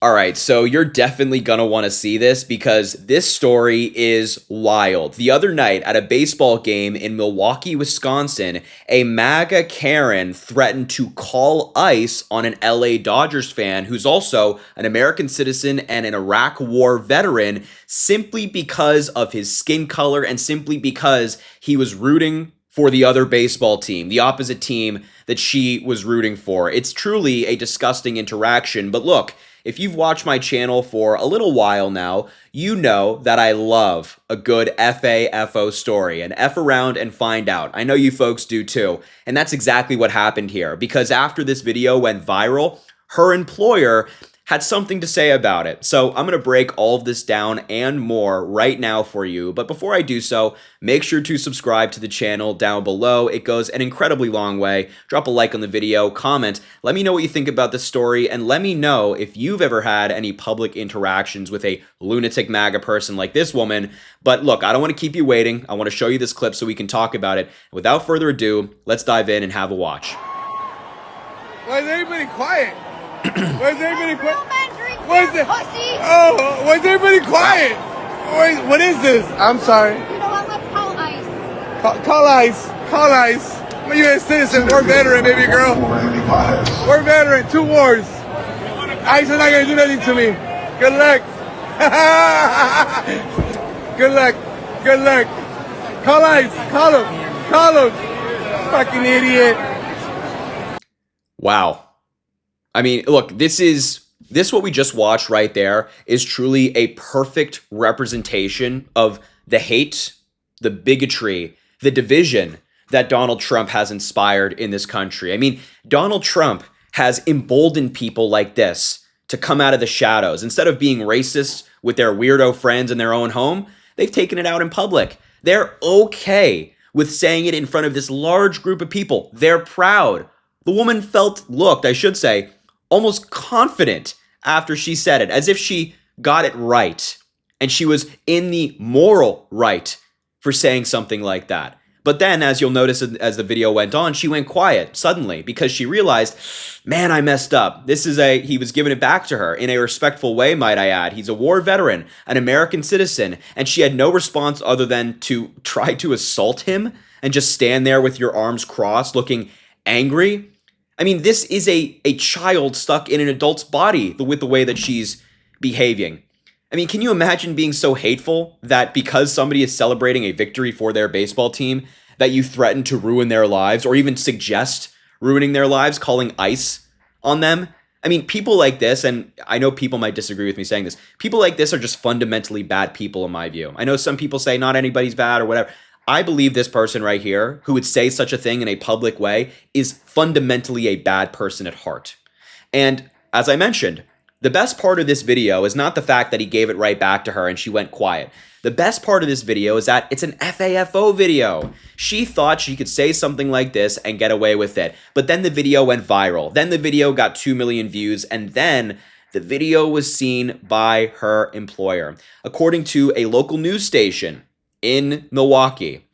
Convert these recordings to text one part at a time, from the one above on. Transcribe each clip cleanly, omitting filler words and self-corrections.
All right, so you're definitely going to want to see this because this story is wild. The other night at a baseball game in Milwaukee, Wisconsin, a MAGA Karen threatened to call ICE on an LA Dodgers fan who's also an American citizen and an Iraq War veteran simply because of his skin color and simply because he was rooting for the other baseball team, the opposite team that she was rooting for. It's truly a disgusting interaction, but look, if you've watched my channel for a little while now, you know that I love a good FAFO story, an F around and find out. I know you folks do too. And that's exactly what happened here, because after this video went viral, her employer had something to say about it. So I'm going to break all of this down and more right now for you. But before I do so, make sure to subscribe to the channel down below. It goes an incredibly long way. Drop a like on the video, comment, let me know what you think about this story, and let me know if you've ever had any public interactions with a lunatic MAGA person like this woman. But look, I don't want to keep you waiting. I want to show you this clip so we can talk about it. Without further ado, let's dive in and have a watch. Why is everybody quiet? Why is everybody quiet? Why is it? Pussy. Oh, why is everybody quiet? What is this? I'm sorry. You know what? Let's call ICE. Call ICE. Call ICE. I'm a U.S. citizen. We're veteran, baby girl. We're veteran. 2 wars. ICE is not going to do nothing to me. Good luck. Good luck. Good luck. Call ICE. Call him. Call him. Fucking idiot. Wow. I mean, look, this what we just watched right there is truly a perfect representation of the hate, the bigotry, the division that Donald Trump has inspired in this country. I mean, Donald Trump has emboldened people like this to come out of the shadows. Instead of being racist with their weirdo friends in their own home, they've taken it out in public. They're okay with saying it in front of this large group of people. They're proud. The woman looked, I should say, almost confident after she said it, as if she got it right and she was in the moral right for saying something like that. But then, as you'll notice as the video went on, she went quiet suddenly because she realized, man, I messed up. He was giving it back to her in a respectful way, might I add. He's a war veteran, an American citizen, and she had no response other than to try to assault him and just stand there with your arms crossed looking angry. I mean, this is a child stuck in an adult's body with the way that she's behaving. I mean, can you imagine being so hateful that because somebody is celebrating a victory for their baseball team, that you threaten to ruin their lives or even suggest ruining their lives, calling ICE on them? I mean, people like this, and I know people might disagree with me saying this, people like this are just fundamentally bad people in my view. I know some people say not anybody's bad or whatever. I believe this person right here, who would say such a thing in a public way, is fundamentally a bad person at heart. And as I mentioned, the best part of this video is not the fact that he gave it right back to her and she went quiet. The best part of this video is that it's an FAFO video. She thought she could say something like this and get away with it. But then the video went viral. Then the video got 2 million views, and then the video was seen by her employer. According to a local news station in Milwaukee,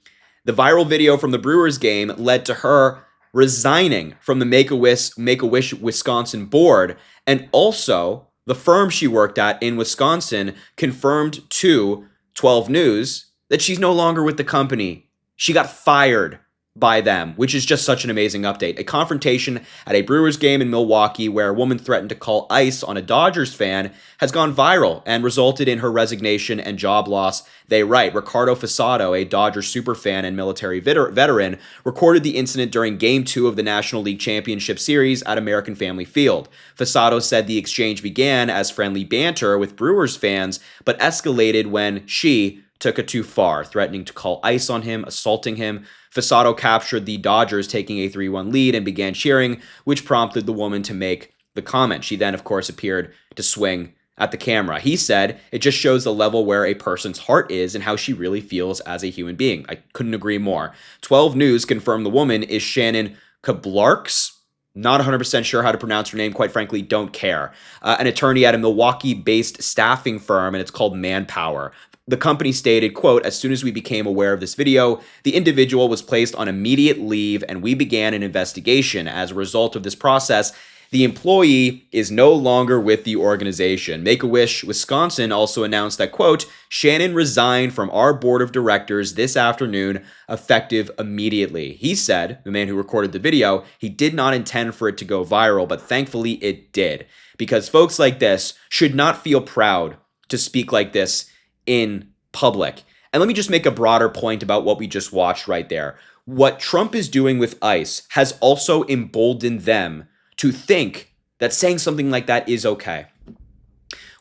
the viral video from the Brewers game led to her resigning from the Make-A-Wish Wisconsin board, and also the firm she worked at in Wisconsin confirmed to 12 News that she's no longer with the company. She got fired by them, which is just such an amazing update. A confrontation at a Brewers game in Milwaukee where a woman threatened to call ICE on a Dodgers fan has gone viral and resulted in her resignation and job loss. They write, Ricardo Fasato, a Dodgers superfan and military veteran, recorded the incident during Game 2 of the National League Championship Series at American Family Field. Fasato said the exchange began as friendly banter with Brewers fans, but escalated when she took it too far, threatening to call ICE on him, assaulting him. Fasato captured the Dodgers taking a 3-1 lead and began cheering, which prompted the woman to make the comment. She then, of course, appeared to swing at the camera. He said, it just shows the level where a person's heart is and how she really feels as a human being. I couldn't agree more. 12 News confirmed the woman is Shannon Kablarks. Not 100% sure how to pronounce her name. Quite frankly, don't care. An attorney at a Milwaukee-based staffing firm, and it's called Manpower. The company stated, quote, as soon as we became aware of this video, the individual was placed on immediate leave and we began an investigation. As a result of this process, The employee is no longer with the organization. Make-A-Wish Wisconsin also announced that, quote, Shannon resigned from our board of directors this afternoon, effective immediately. He said, the man who recorded the video, he did not intend for it to go viral, but thankfully it did. Because folks like this should not feel proud to speak like this in public. And let me just make a broader point about what we just watched right there. What Trump is doing with ICE has also emboldened them to think that saying something like that is okay.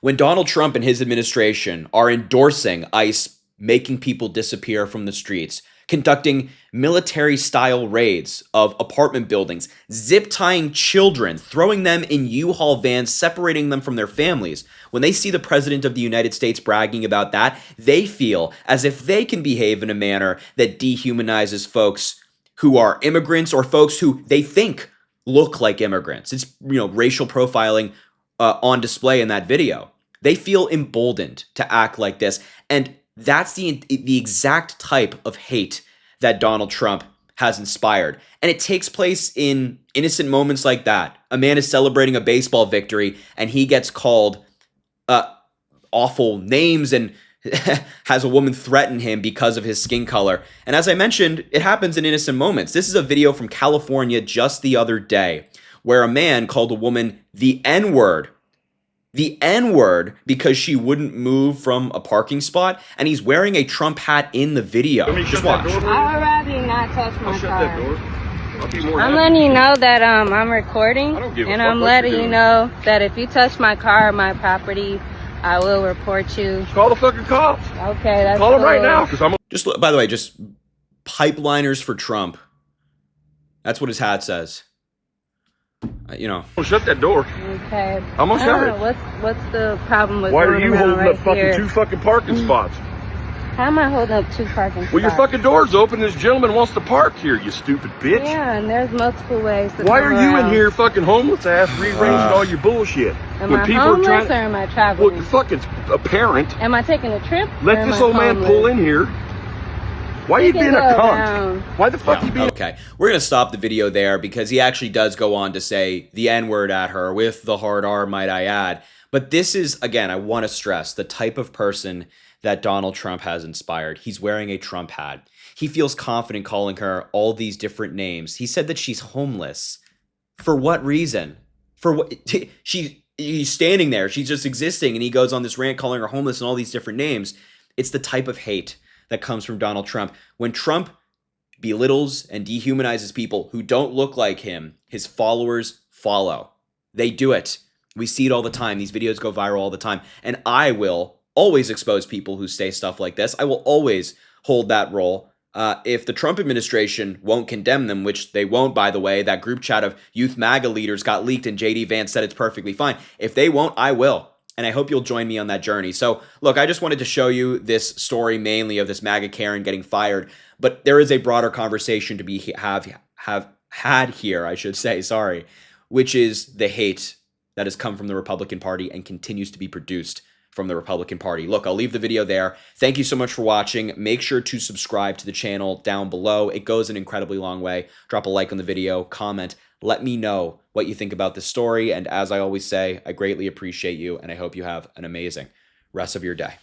When Donald Trump and his administration are endorsing ICE making people disappear from the streets, conducting military-style raids of apartment buildings, zip-tying children, throwing them in U-Haul vans, separating them from their families. When they see the President of the United States bragging about that, they feel as if they can behave in a manner that dehumanizes folks who are immigrants or folks who they think look like immigrants. It's, racial profiling on display in that video. They feel emboldened to act like this. And that's the exact type of hate that Donald Trump has inspired. And it takes place in innocent moments like that. A man is celebrating a baseball victory and he gets called awful names and has a woman threaten him because of his skin color. And as I mentioned, it happens in innocent moments. This is a video from California just the other day where a man called a woman the N-word. The N-word because she wouldn't move from a parking spot, and he's wearing a Trump hat in the video. Just watch. I would rather you not touch my car. I'm letting you know that I'm recording, and I'm letting you know that if you touch my car or my property, I will report you. Call the fucking cops. Okay, that's Call them cool. right now, because I'm. Just by the way, just pipeliners for Trump. That's what his hat says. I'm gonna shut that door. Okay. I'm gonna shut it. What's the problem with Why are going you around holding right up fucking here? two fucking parking spots? How am I holding up two parking spots? Well, your fucking door's open. This gentleman wants to park here. You stupid bitch. Yeah, and there's multiple ways to Why come are you around. in here fucking homeless ass rearranging all your bullshit? Am I homeless or am I traveling? Well, you're fucking apparent. Am I taking a trip? Let or am this I old man homeless? pull in here. Why are you can being a go cunt? around. Why the fuck you being? Okay, we're going to stop the video there because he actually does go on to say the N-word at her with the hard R, might I add. But this is, again, I want to stress, the type of person that Donald Trump has inspired. He's wearing a Trump hat. He feels confident calling her all these different names. He said that she's homeless. For what reason? For what? He's standing there. She's just existing. And he goes on this rant calling her homeless and all these different names. It's the type of hate that comes from Donald Trump. When Trump belittles and dehumanizes people who don't look like him, his followers follow. They do it. We see it all the time. These videos go viral all the time. And I will always expose people who say stuff like this. I will always hold that role. If the Trump administration won't condemn them, which they won't, by the way, that group chat of youth MAGA leaders got leaked and JD Vance said it's perfectly fine. If they won't, I will. And I hope you'll join me on that journey. So, look, I just wanted to show you this story mainly of this MAGA Karen getting fired, but there is a broader conversation to be have had here, I should say, sorry, which is the hate that has come from the Republican Party and continues to be produced from the Republican Party. Look, I'll leave the video there. Thank you so much for watching. Make sure to subscribe to the channel down below. It goes an incredibly long way. Drop a like on the video, comment. Let me know what you think about this story. And as I always say, I greatly appreciate you, and I hope you have an amazing rest of your day.